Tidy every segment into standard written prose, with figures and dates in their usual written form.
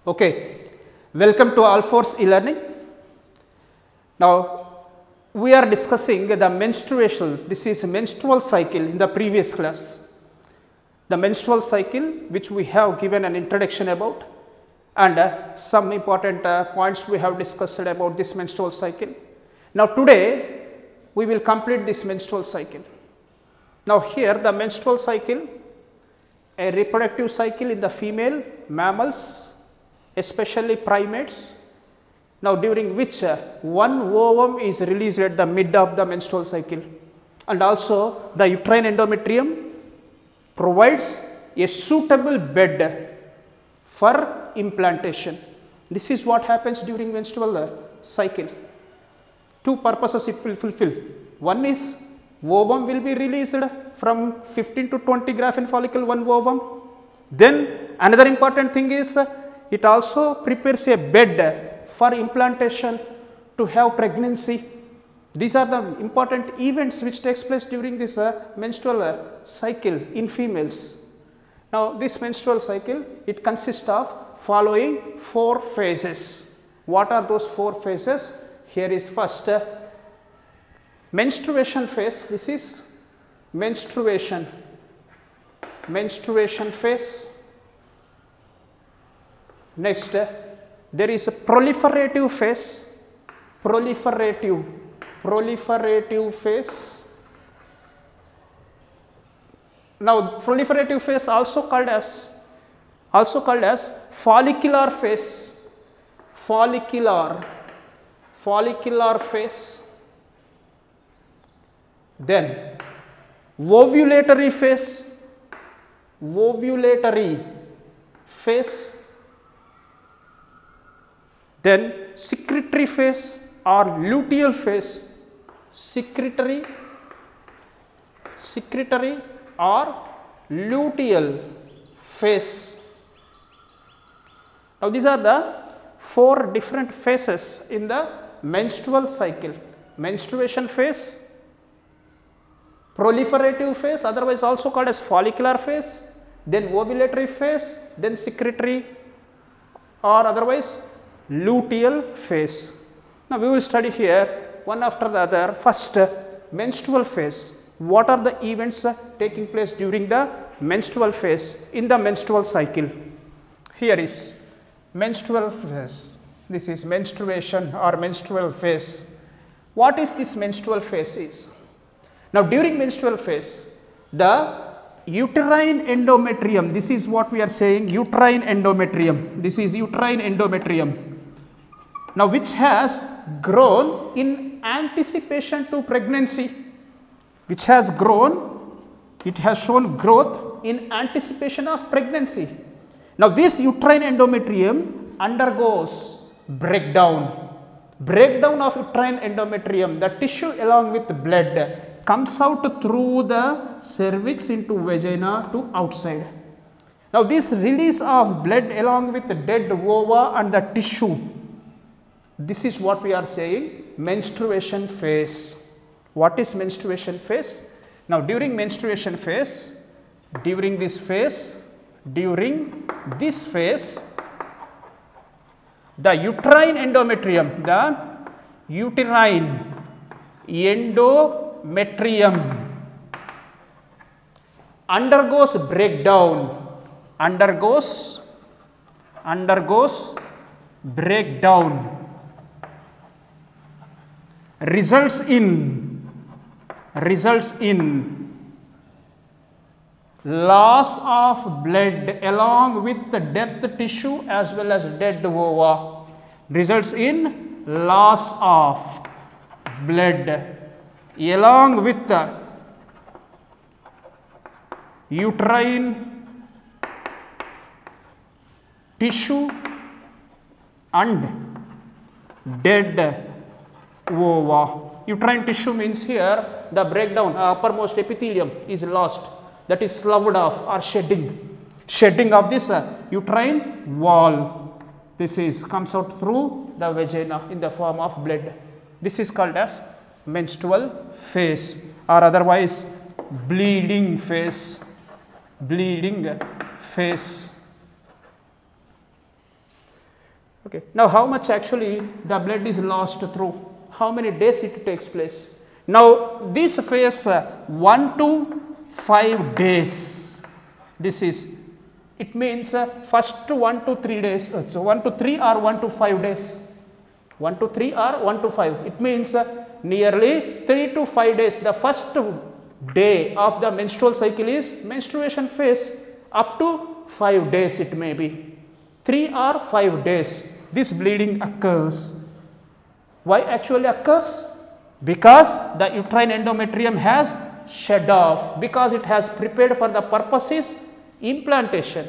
Okay, welcome to All4 e-learning. Now we are discussing the menstruation. This is menstrual cycle in the previous class. The menstrual cycle, which we have given an introduction about, and some important points we have discussed about this menstrual cycle. Now today we will complete this menstrual cycle. Now here the menstrual cycle, a reproductive cycle in the female mammals, especially primates, now during which one ovum is released at the mid of the menstrual cycle, and also the uterine endometrium provides a suitable bed for implantation. This is what happens during menstrual cycle. Two purposes it will fulfill. One is ovum will be released from 15 to 20 Graafian follicle, one ovum. Then another important thing is it also prepares a bed for implantation to have pregnancy. These are the important events which takes place during this menstrual cycle in females. Now this menstrual cycle, it consists of following 4 phases. What are those 4 phases? Here is first menstruation phase. This is menstruation phase. Next, there is a proliferative phase, proliferative phase. Now proliferative phase also called as follicular phase, follicular phase. Then ovulatory phase, then secretory phase or luteal phase, secretory or luteal phase. Now these are the 4 different phases in the menstrual cycle: menstruation phase, proliferative phase, otherwise also called as follicular phase, then ovulatory phase, then secretory or otherwise luteal phase. Now we will study here one after the other. First, menstrual phase. What are the events taking place during the menstrual phase in the menstrual cycle? Here is menstrual phase. This is menstruation or menstrual phase. What is this menstrual phase is? Now during menstrual phase, the uterine endometrium, this is what we are saying, uterine endometrium. This is uterine endometrium. Now which has grown in anticipation to pregnancy, which has grown, it has shown growth in anticipation of pregnancy. Now this uterine endometrium undergoes breakdown of uterine endometrium. The tissue along with blood comes out through the cervix into vagina to outside. Now this release of blood along with the dead ova and the tissue, this is what we are saying menstruation phase. What is menstruation phase? Now during menstruation phase, during this phase, the uterine endometrium, undergoes breakdown, results in loss of blood along with the dead tissue as well as dead ova. Results in loss of blood along with the uterine tissue and dead ova. Uterine tissue means here the breakdown, uppermost epithelium is lost, that is sloughed off or shedding of this uterine wall. This is comes out through the vagina in the form of blood. This is called as menstrual phase or otherwise bleeding phase. Okay. Now, how much actually the blood is lost through? How many days it takes place? Now, this phase 1 to 5 days. This is, it means first 1 to 3 days. So, 1 to 3 or 1 to 5 days. 1 to 3 or 1 to 5. It means nearly 3 to 5 days. The first day of the menstrual cycle is menstruation phase. Up to 5 days it may be. 3 or 5 days this bleeding occurs. Why actually occurs? Because the uterine endometrium has shed off, because it has prepared for the purposes implantation.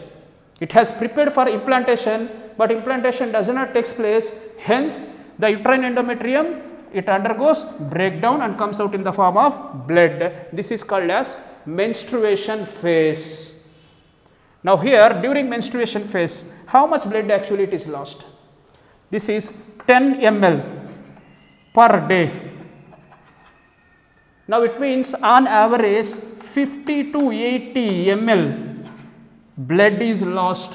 It has prepared for implantation, but implantation does not take place. Hence, the uterine endometrium, it undergoes breakdown and comes out in the form of blood. This is called as menstruation phase. Now, here during menstruation phase, how much blood actually it is lost? This is 10 ml per day. Now, it means on average 50 to 80 ml blood is lost.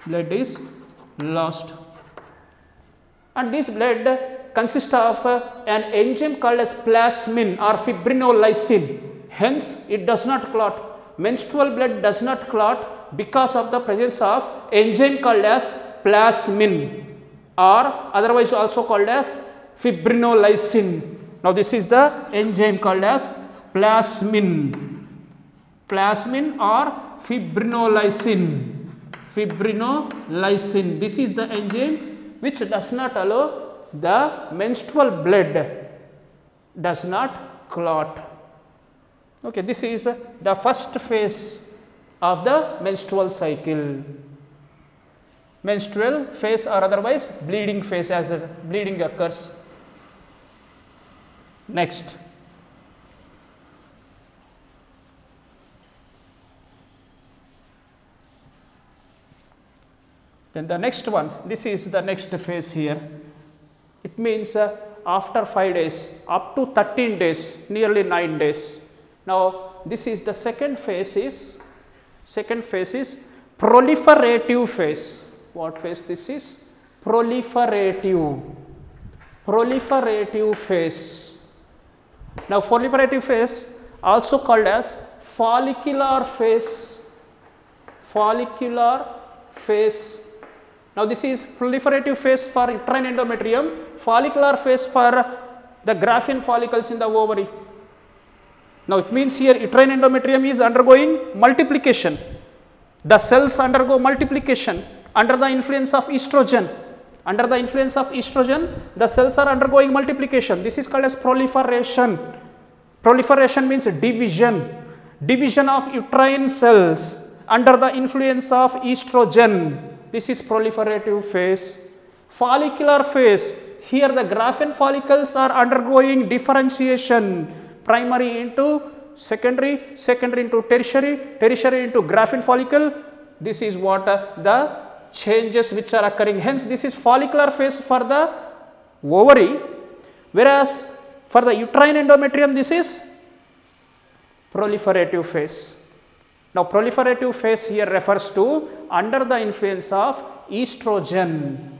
Blood is lost. And this blood consists of an enzyme called as plasmin or fibrinolysin. Hence, it does not clot. Menstrual blood does not clot because of the presence of enzyme called as plasmin, or otherwise also called as fibrinolysin. Now, this is the enzyme called as plasmin or fibrinolysin. This is the enzyme which does not allow the menstrual blood does not clot. Okay, this is the first phase of the menstrual cycle. Menstrual phase or otherwise bleeding phase, as bleeding occurs. Next. Then the next one, this is the next phase here. It means after 5 days up to 13 days, nearly 9 days. Now, this is the second phase is proliferative phase. What phase this is? Proliferative phase. Now, proliferative phase also called as follicular phase. Now, this is proliferative phase for uterine endometrium, follicular phase for the Graafian follicles in the ovary. Now, it means here uterine endometrium is undergoing multiplication. The cells undergo multiplication under the influence of estrogen. Under the influence of estrogen, the cells are undergoing multiplication. This is called as proliferation. Proliferation means division of uterine cells under the influence of estrogen. This is proliferative phase. Follicular phase, here the Graafian follicles are undergoing differentiation, primary into secondary, secondary into tertiary, tertiary into Graafian follicle. This is what the changes which are occurring. Hence, this is follicular phase for the ovary, whereas for the uterine endometrium this is proliferative phase. Now, proliferative phase here refers to under the influence of estrogen,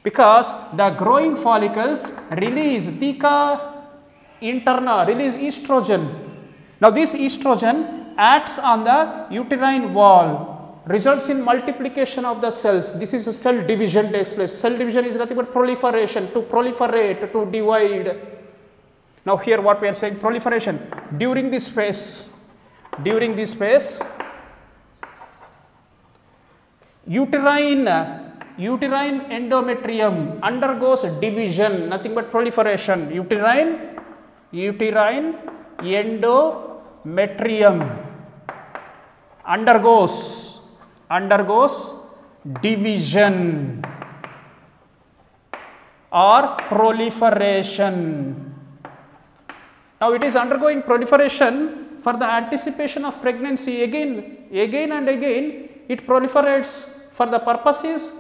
because the growing follicles release pica interna, release estrogen. Now, this estrogen acts on the uterine wall, results in multiplication of the cells. This is a cell division takes place. Cell division is nothing but proliferation, to proliferate, to divide. Now, here what we are saying, proliferation during this phase. During this phase, uterine endometrium undergoes division, nothing but proliferation. Uterine endometrium undergoes division or proliferation. Now, it is undergoing proliferation for the anticipation of pregnancy. Again and again it proliferates for the purposes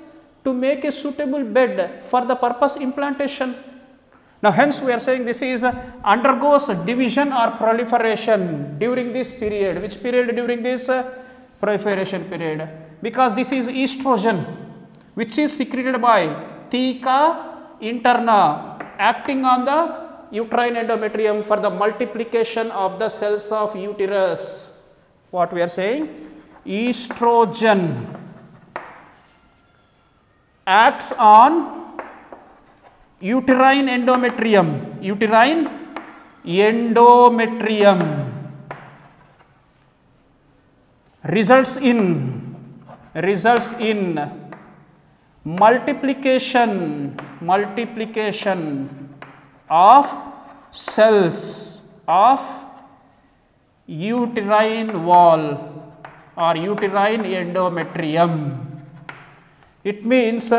to make a suitable bed for the purpose implantation. Now, hence we are saying this is undergoes division or proliferation during this period. Which period? During this proliferation period, because this is estrogen which is secreted by theca interna, acting on the uterine endometrium for the multiplication of the cells of uterus. What we are saying? Estrogen acts on uterine endometrium, results in multiplication of cells of uterine wall or uterine endometrium. It means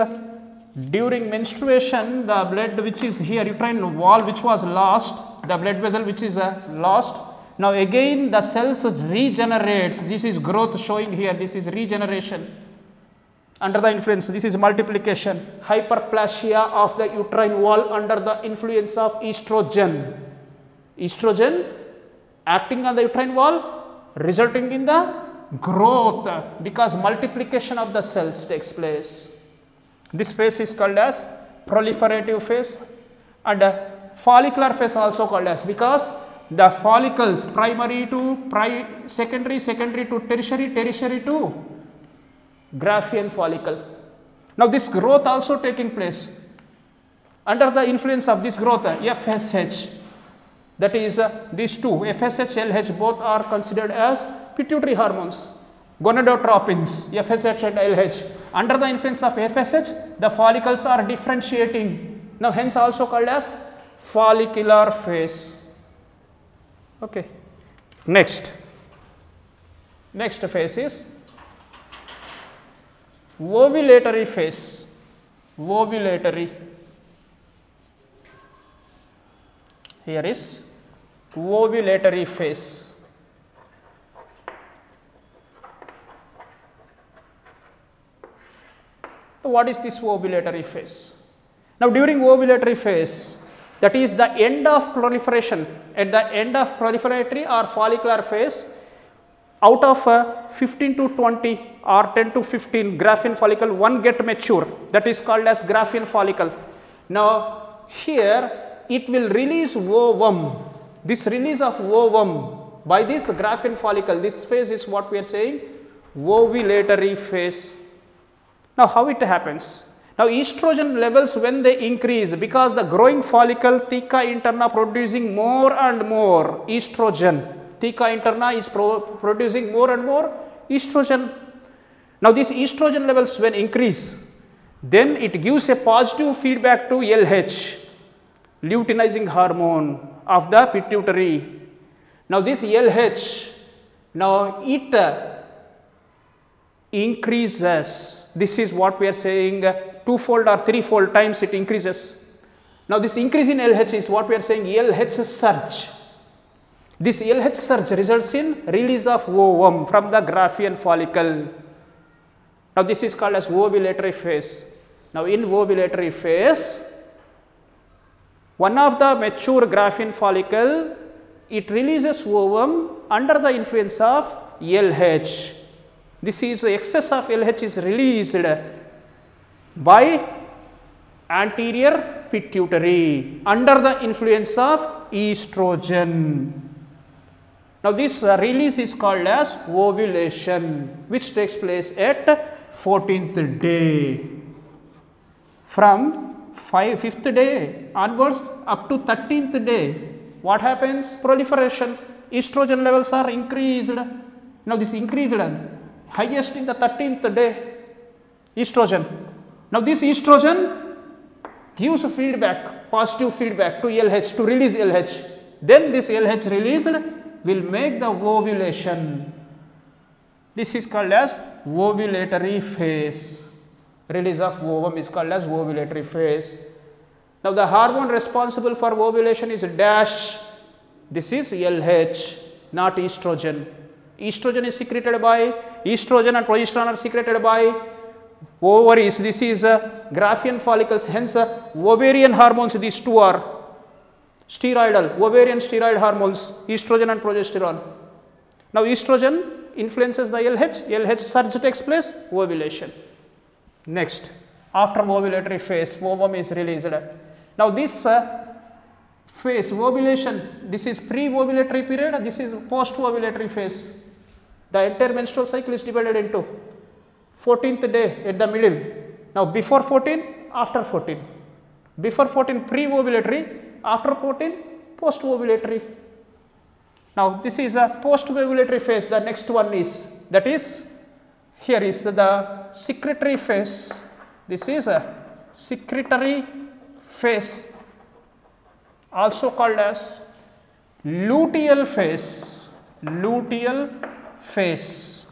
during menstruation, the blood which is here, uterine wall which was lost, the blood vessel which is lost, now again the cells regenerate. This is growth showing here, this is regeneration under the influence, this is multiplication, hyperplasia of the uterine wall under the influence of estrogen. Estrogen acting on the uterine wall, resulting in the growth because multiplication of the cells takes place. This phase is called as proliferative phase, and follicular phase also called as, because the follicles primary to secondary to tertiary to Graafian follicle. Now this growth also taking place. Under the influence of this growth, FSH, that is these two, FSH, LH, both are considered as pituitary hormones, gonadotropins, FSH and LH. Under the influence of FSH, the follicles are differentiating. Now hence also called as follicular phase. Okay. Next phase is ovulatory phase. Here is ovulatory phase. So what is this ovulatory phase? Now during ovulatory phase, that is the end of proliferation, at the end of proliferatory or follicular phase, out of 15 to 20 or 10 to 15 Graafian follicle, one get mature, that is called as Graafian follicle. Now here it will release ovum. This release of ovum by this Graafian follicle, this phase is what we are saying ovulatory phase. Now how it happens? Now estrogen levels when they increase, because the growing follicle theca interna producing more and more estrogen. Theca interna is producing more and more estrogen. Now these estrogen levels when increase, then it gives a positive feedback to LH, luteinizing hormone of the pituitary. Now this LH, now it increases. This is what we are saying, twofold or threefold times it increases. Now this increase in LH is what we are saying LH surge. This LH surge results in release of ovum from the Graafian follicle. Now this is called as ovulatory phase. Now in ovulatory phase, one of the mature Graafian follicle, it releases ovum under the influence of LH. This is excess of LH is released by anterior pituitary under the influence of estrogen. Now this release is called as ovulation, which takes place at 14th day. From 5th day onwards up to 13th day, what happens? Proliferation, estrogen levels are increased. Now this increased highest in the 13th day, estrogen. Now this estrogen gives feedback, positive feedback to LH to release LH. Then this LH released will make the ovulation. This is called as ovulatory phase. Release of ovum is called as ovulatory phase. Now the hormone responsible for ovulation is dash. This is LH, not estrogen. Estrogen is secreted by, estrogen and progesterone are secreted by ovaries. This is Graafian follicles, hence ovarian hormones, these two are steroidal, ovarian steroid hormones, estrogen and progesterone. Now estrogen influences the LH, LH surge takes place, ovulation. Next, After ovulatory phase, ovum is released. Now this phase, ovulation, this is pre-ovulatory period, this is post-ovulatory phase. The entire menstrual cycle is divided into 14th day at the middle. Now before 14, after 14. Before 14 pre-ovulatory, after 14 post-ovulatory. Now this is a post-ovulatory phase. The next one is, that is, here is the secretory phase. This is a secretory phase, also called as luteal phase. Luteal phase.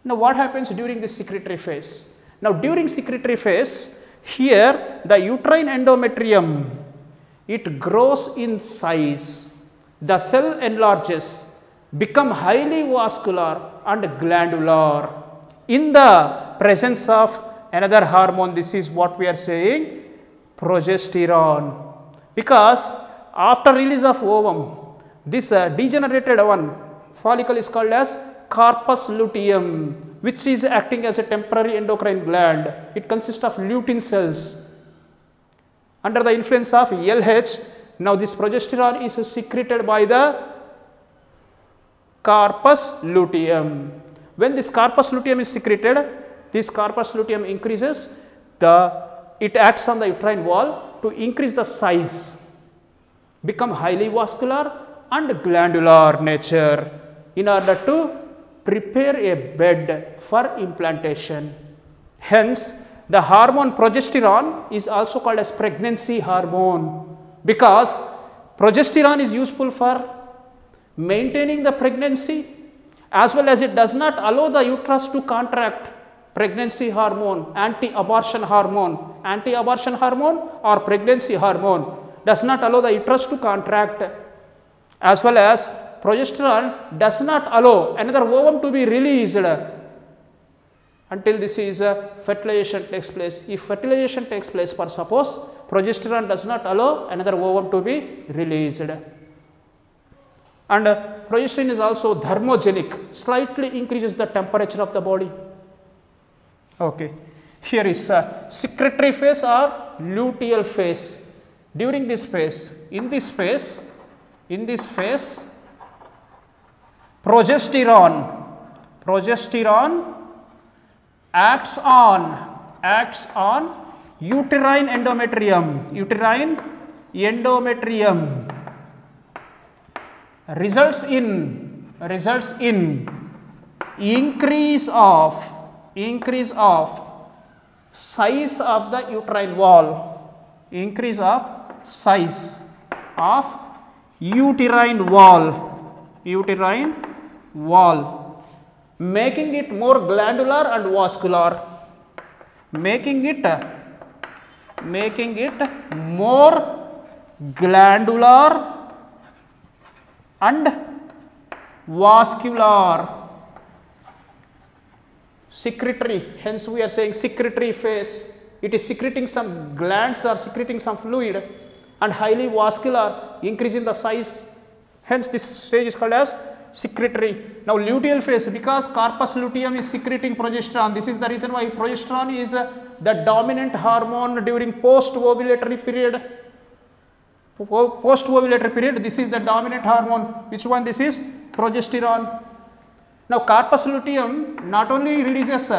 Now what happens during this secretory phase? Now during secretory phase, here the uterine endometrium, it grows in size. The cell enlarges, become highly vascular and glandular in the presence of another hormone. This is what we are saying, progesterone. Because after release of ovum, this degenerated one follicle is called as corpus luteum, which is acting as a temporary endocrine gland. It consists of lutein cells. Under the influence of LH, now this progesterone is secreted by the corpus luteum. When this corpus luteum is secreted, this corpus luteum increases, it acts on the uterine wall to increase the size, become highly vascular and glandular nature in order to prepare a bed for implantation. Hence, the hormone progesterone is also called as pregnancy hormone, because progesterone is useful for maintaining the pregnancy, as well as it does not allow the uterus to contract. Pregnancy hormone, anti-abortion hormone, anti-abortion hormone or pregnancy hormone does not allow the uterus to contract, as well as progesterone does not allow another ovum to be released until this is fertilization takes place. If fertilization takes place, for suppose, progesterone does not allow another ovum to be released. And progesterone is also thermogenic, slightly increases the temperature of the body. Okay, here is secretory phase or luteal phase. During this phase, in this phase, progesterone acts on uterine endometrium, results in increase of size of the uterine wall, increase of size of uterine wall, making it more glandular and vascular, making it more glandular and vascular. Secretory, hence we are saying secretory phase. It is secreting some glands or secreting some fluid and highly vascular, increasing the size. Hence this stage is called as secretory. Now luteal phase, because corpus luteum is secreting progesterone. This is the reason why progesterone is the dominant hormone during post-ovulatory period. Post-ovulatory period, this is the dominant hormone. Which one? This is progesterone. Now corpus luteum not only releases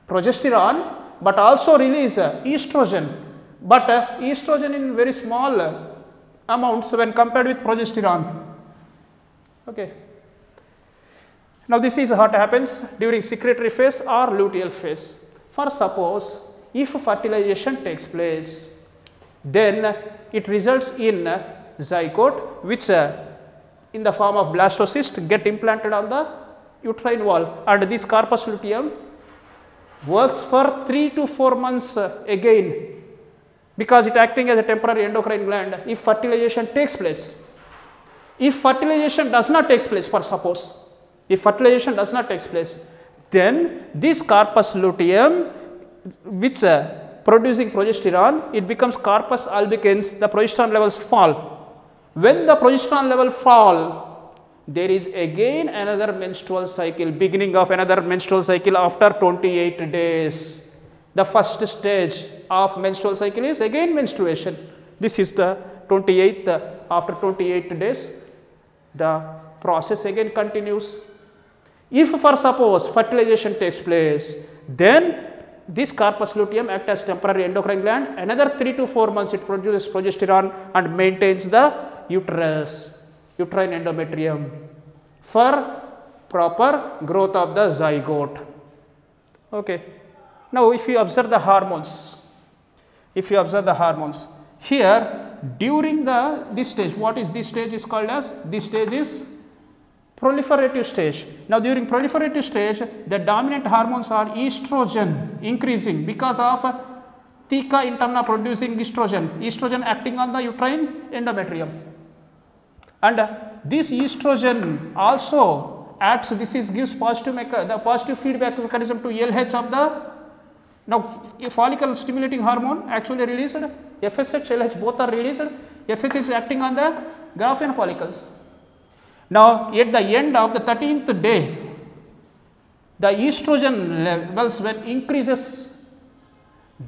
progesterone but also release estrogen, but estrogen in very small amounts when compared with progesterone. Okay. Now this is what happens during secretory phase or luteal phase. For suppose if fertilization takes place, then it results in zygote which in the form of blastocyst get implanted on the uterine wall, and this corpus luteum works for 3 to 4 months again, because it acting as a temporary endocrine gland if fertilization takes place. If fertilization does not take place, for suppose, if fertilization does not take place, then this corpus luteum which producing progesterone, it becomes corpus albicans, the progesterone levels fall. When the progesterone level fall, there is again another menstrual cycle, beginning of another menstrual cycle after 28 days. The first stage of menstrual cycle is again menstruation. This is the 28th, after 28 days, the process again continues. If for suppose fertilization takes place, then this corpus luteum acts as temporary endocrine gland. Another 3 to 4 months it produces progesterone and maintains the uterus, uterine endometrium for proper growth of the zygote. Okay. Now, if you observe the hormones, here during this stage, what is this stage is called as? This stage is proliferative stage. Now, during proliferative stage, the dominant hormones are estrogen increasing because of theca interna producing estrogen acting on the uterine endometrium. And this estrogen also acts, gives the positive feedback mechanism to LH of the, now a follicle stimulating hormone actually released, FSH, LH both are released, FSH is acting on the Graafian follicles. Now, at the end of the 13th day, the estrogen levels when increases,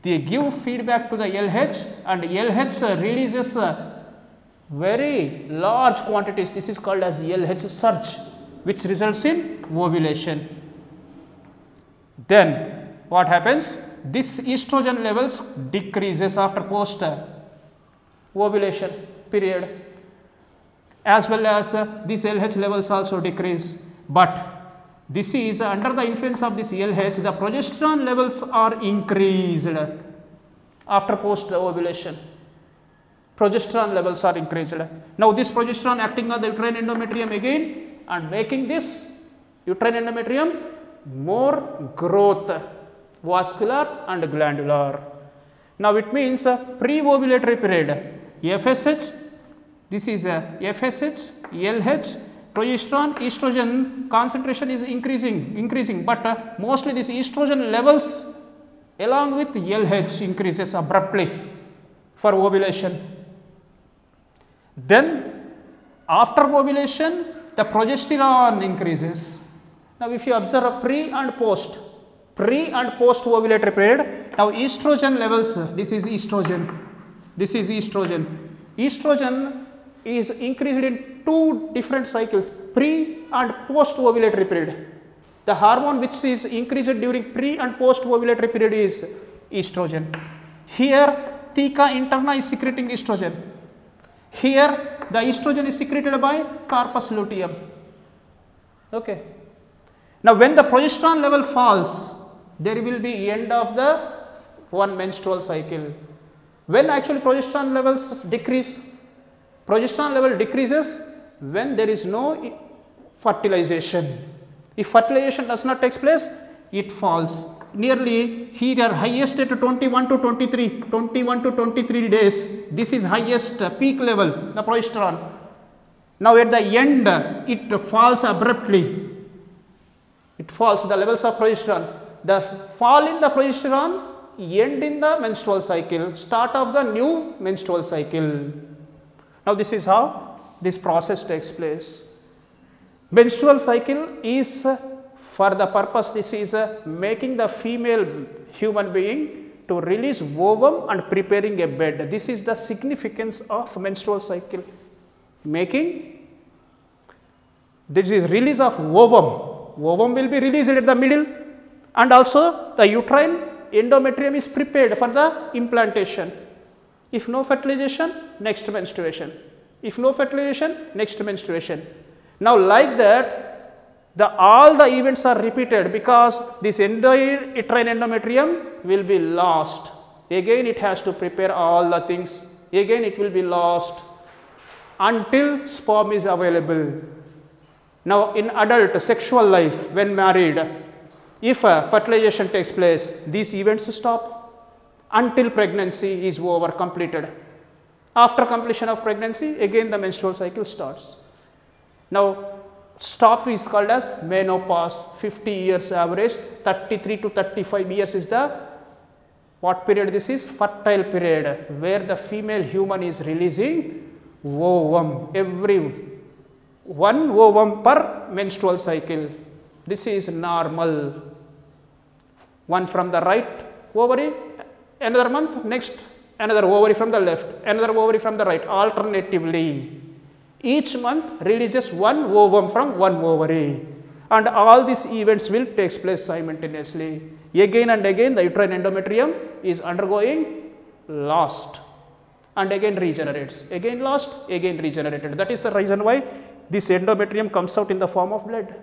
they give feedback to the LH, and LH releases very large quantities. This is called as LH surge, which results in ovulation. Then what happens? This estrogen levels decreases after post ovulation period, as well as these LH levels also decrease. But this is under the influence of this LH, the progesterone levels are increased after post ovulation. Progesterone levels are increased. Now, this progesterone acting on the uterine endometrium again and making this uterine endometrium more growth, vascular and glandular. Now, it means pre-ovulatory period, FSH, this is FSH, LH, progesterone, estrogen concentration is increasing, but mostly this estrogen levels along with LH increases abruptly for ovulation. Then after ovulation, the progesterone increases. Now, if you observe pre and post ovulatory period, now estrogen levels, this is estrogen, estrogen is increased in two different cycles, pre and post ovulatory period. The hormone which is increased during pre and post ovulatory period is estrogen. Here theca interna is secreting estrogen. Here the estrogen is secreted by corpus luteum. Okay. Now, when the progesterone level falls, there will be end of the one menstrual cycle. When actually progesterone levels decrease, progesterone level decreases when there is no fertilization. If fertilization does not take place, it falls. Nearly here highest at 21 to 23 days. This is highest peak level, the progesterone. Now, at the end, it falls abruptly. It falls, the levels of progesterone. The fall in the progesterone, end in the menstrual cycle, start of the new menstrual cycle. Now, this is how this process takes place. Menstrual cycle is for the purpose, this is making the female human being to release ovum and preparing a bed. This is the significance of menstrual cycle. This is release of ovum. Ovum will be released at the middle, and also the uterine endometrium is prepared for the implantation. If no fertilization, next menstruation. If no fertilization, next menstruation. Now, like that, all the events are repeated because this uterine endometrium will be lost. Again, it has to prepare all the things. Again, it will be lost until sperm is available. Now, in adult sexual life, when married, if fertilization takes place, these events stop until pregnancy is over, completed. After completion of pregnancy, again the menstrual cycle starts. Now, stop is called as menopause, 50 years average, 33 to 35 years is the what period? This is fertile period, where the female human is releasing ovum. one ovum per menstrual cycle. This is normal. One from the right ovary, another month, next another ovary from the left, another ovary from the right, alternatively. Each month releases one ovum from one ovary, and all these events will take place simultaneously. Again and again the uterine endometrium is undergoing lost and again regenerates, again lost, again regenerated. That is the reason why this endometrium comes out in the form of blood.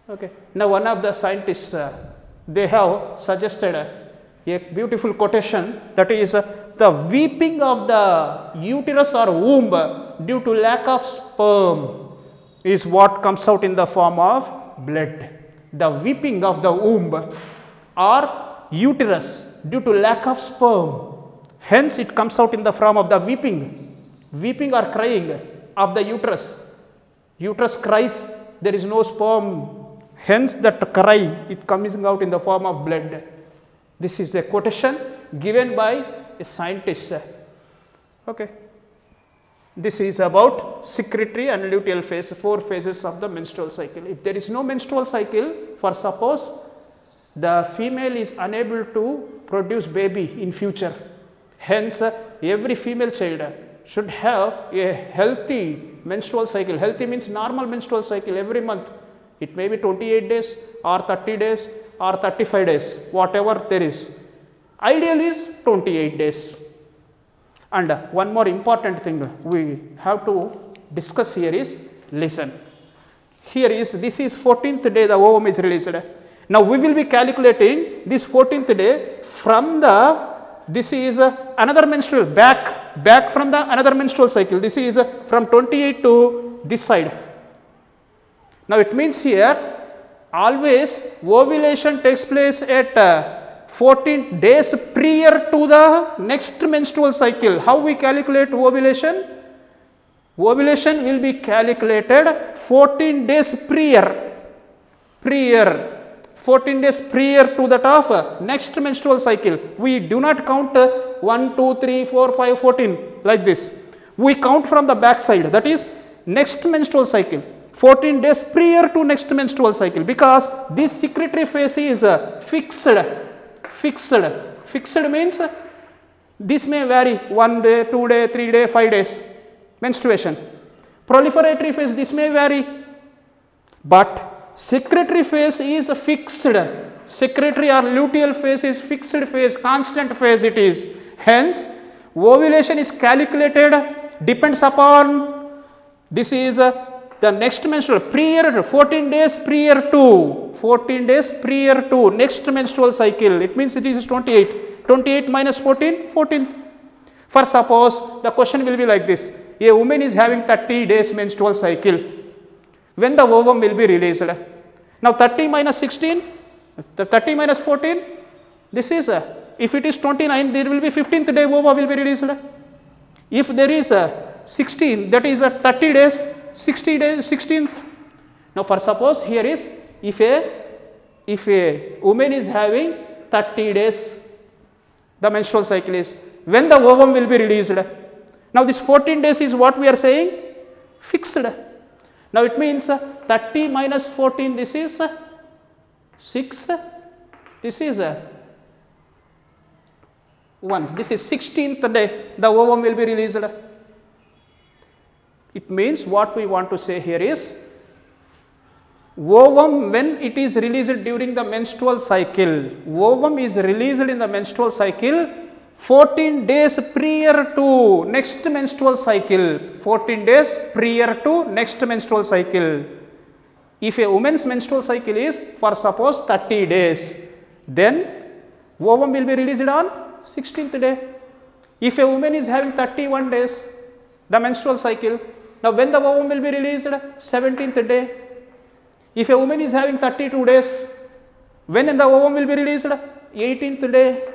Okay. Now one of the scientists, they have suggested a beautiful quotation, that is the weeping of the uterus or womb due to lack of sperm is what comes out in the form of blood. The weeping of the womb or uterus due to lack of sperm, hence it comes out in the form of the weeping or crying of the uterus. Uterus cries, there is no sperm, hence that cry, it comes out in the form of blood. This is a quotation given by a scientist. Okay. This is about secretory and luteal phase, 4 phases of the menstrual cycle. If there is no menstrual cycle, for suppose the female is unable to produce baby in future, hence every female child should have a healthy menstrual cycle. Healthy means normal menstrual cycle every month. It may be 28 days or 30 days or 35 days, whatever there is. Ideal is 28 days. And one more important thing we have to discuss here is, listen. Here is, this is 14th day the ovum is released. Now we will be calculating this 14th day from the, this is another menstrual, back from the another menstrual cycle. This is from 28 to this side. Now it means here always ovulation takes place at 14 days prior to the next menstrual cycle. How we calculate ovulation? Ovulation will be calculated 14 days prior 14 days prior to that of next menstrual cycle. We do not count 1, 2, 3, 4, 5, 14 like this. We count from the back side, that is next menstrual cycle. 14 days prior to next menstrual cycle, because this secretory phase is fixed. Fixed means this may vary 1 day, 2 day, 3 day, 5 days menstruation. Proliferatory phase, this may vary, but secretory phase is fixed. Secretory or luteal phase is fixed phase, constant phase it is. Hence ovulation is calculated depends upon, this is the next menstrual, prior 14 days prior to next menstrual cycle. It means it is 28 minus 14. For suppose the question will be like this: a woman is having 30 days menstrual cycle, when the ovum will be released? Now 30 minus 16, the 30 minus 14, this is if it is 29, there will be 15th day ova will be released. If there is 16, that is 30 days, 60 days, 16th. Now for suppose here is, if a woman is having 30 days, the menstrual cycle is, when the ovum will be released? Now this 14 days is what we are saying, fixed. Now it means 30 minus 14, this is 6, this is 1, this is 16th day the ovum will be released. It means what we want to say here is, ovum when it is released during the menstrual cycle, ovum is released in the menstrual cycle 14 days prior to next menstrual cycle, 14 days prior to next menstrual cycle. If a woman's menstrual cycle is for suppose 30 days, then ovum will be released on 16th day. If a woman is having 31 days, the menstrual cycle, now when the ovum will be released? 17th day. If a woman is having 32 days, when the ovum will be released? 18th day.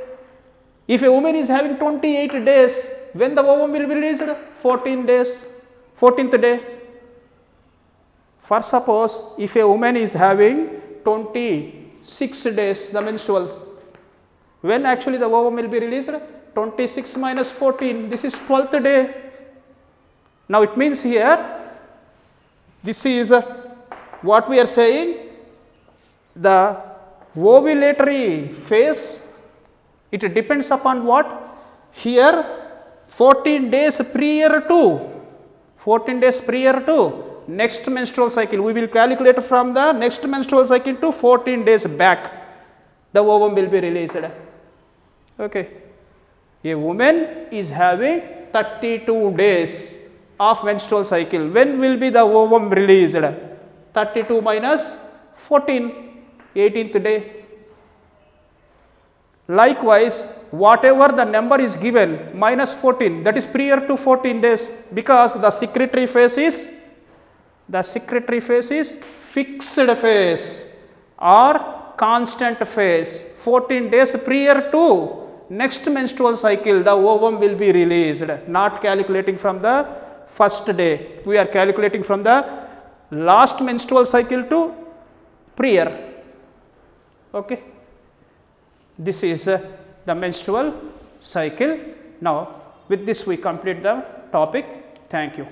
If a woman is having 28 days, when the ovum will be released? 14 days, 14th day. For suppose if a woman is having 26 days, the menstruals, when actually the ovum will be released? 26 minus 14, this is 12th day. Now it means here This is what we are saying, the ovulatory phase, it depends upon what? Here 14 days prior to next menstrual cycle. We will calculate from the next menstrual cycle to 14 days back, the ovum will be released. Okay. A woman is having 32 days of menstrual cycle. When will be the ovum released? 32 minus 14, 18th day. Likewise, whatever the number is given, minus 14, that is prior to 14 days, because the secretory phase is fixed phase or constant phase. 14 days prior to next menstrual cycle, the ovum will be released, not calculating from the first day. We are calculating from the last menstrual cycle to prior. Okay. This is the menstrual cycle. Now, with this we complete the topic. Thank you.